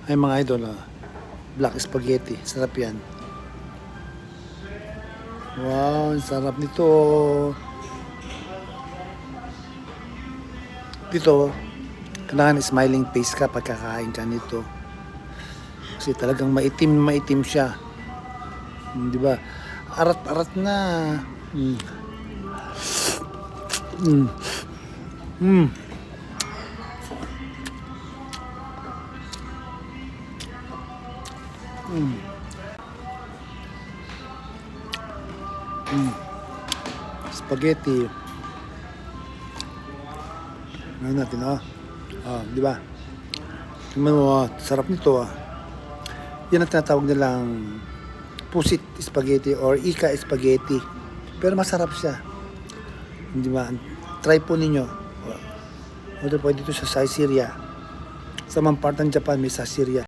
Ay mga idol, black spaghetti. Sarap yan. Wow, sarap nito. Dito, kailangan smiling face ka pagkakain ka nito. Kasi talagang maitim siya. Di ba? Arat-arat na. Mm. Mm. Mm. Mm. Mm. Spaghetti. Ano natin, di ba? Tingnan mo, sarap nito, Yan ang tinatawag nilang pusit spaghetti or ika spaghetti. Pero masarap siya. Di ba? Try po ninyo. Pwede ito sa Saizeriya. Sa mga part ng Japan may Saizeriya.